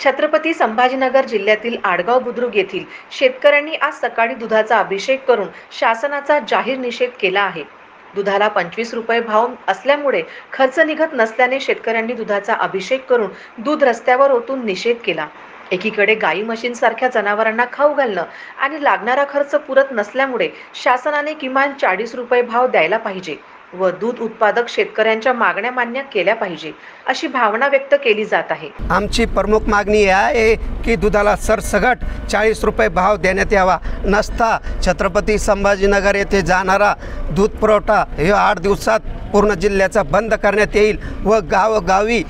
छत्रपती संभाजीनगर जिल्ह्यातील आडगाव बुद्रुक येथील शेतकऱ्यांनी आज सकाळी दुधाचा अभिषेक करून शासनाचा जाहीर निषेध केला आहे। दुधाला 25 रुपये भाव असल्यामुळे खर्च निघत नसल्याने शेतकऱ्यांनी दुधाचा अभिषेक करून दूध रस्त्यावर ओतून निषेध केला। एकीकडे गाई म्हशींसारख्या जनावरांना खाऊ घालणं आणि लागणारा खर्च पुरत नसल्यामुळे शासनाने किमान 40 रुपये भाव द्यायला पाहिजे व दूध उत्पादक शेतकऱ्यांच्या मागण्या मान्य केल्या पाहिजे अशी भावना व्यक्त केली जात आहे। आमची प्रमुख मागणी आहे की दुधाला सरसगट 40 रुपये भाव देण्यात यावा, नसता छत्रपती संभाजीनगर येथे जाणारा दूध पुरवठा हे 8 दिवसात पूर्ण जिल्ह्याचा बंद करण्यात येईल व गावोगावी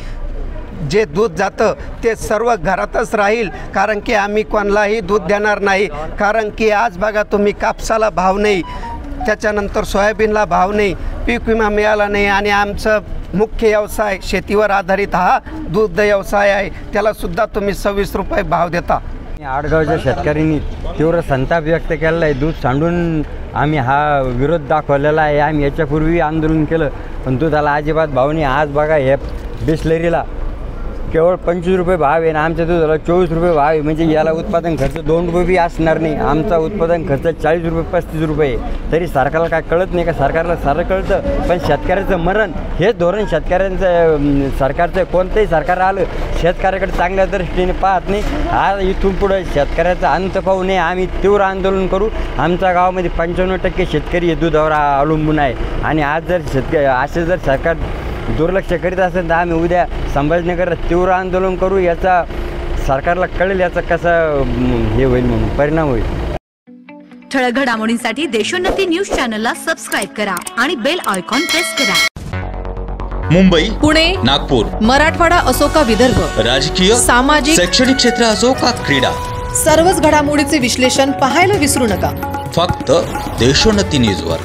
जे दूध जातं ते सर्व घरातच राहील। कारण की आम्ही कोणालाही दूध देणार नाही। कारण की आज बघा तुम्ही, कापसाला भाव नाही, त्याच्यानंतर सोयाबीनला भाव नाही, पीक विमा मिळाला नाही आणि आमचं मुख्य व्यवसाय शेतीवर आधारित हा दूध व्यवसाय आहे, त्याला सुद्धा तुम्ही 26 रुपये भाव देता। आडगावच्या शेतकऱ्यांनी तीव्र संताप व्यक्त केलेला आहे। दूध सांडून आम्ही हा विरोध दाखवलेला आहे। आम्ही याच्यापूर्वी आंदोलन केलं पण दुधाला अजिबात भाव नाही। आज बघा हे बिस्लरीला केवळ 25 रुपये भाव आहे ना आमच्या दुधाला 24 रुपये भाव आहे। म्हणजे याला उत्पादन खर्च 2 रुपये बी असणार नाही। आमचा उत्पादन खर्च 40 रुपये 35 रुपये तरी सरकारला काय कळत नाही का? सरकारला सारं कळतं पण शेतकऱ्याचं मरण हेच धोरण शेतकऱ्यांचं सरकारचं कोणतंही सरकार आलं शेतकऱ्याकडे चांगल्या दृष्टीने पाहत नाही। आज इथून पुढे शेतकऱ्याचा अंत पाहू नये आम्ही तीव्र आंदोलन करू। आमच्या गावामध्ये 95% शेतकरी हे दुधावर अवलंबून आहे आणि आज जर असे जर सरकार दुर्लक्ष करीत असेल तर आम्ही उद्या संभाजीनगरात तीव्र आंदोलन करू। याचा सरकारला कळेल याचा कसा हे होईल म्हणून परिणाम होईल। ठळक घडामोडींसाठी देशोन्नती न्यूज चॅनलला सबस्क्राइब करा आणि बेल आयकॉन प्रेस करा। मुंबई, पुणे, नागपूर, मराठवाडा असो का विदर्भ, राजकीय, सामाजिक, शैक्षणिक क्षेत्र असो का क्रीडा, सर्वच घडामोडीचे विश्लेषण पाहायला विसरू नका। फक्त देशोन्नती न्यूजवर।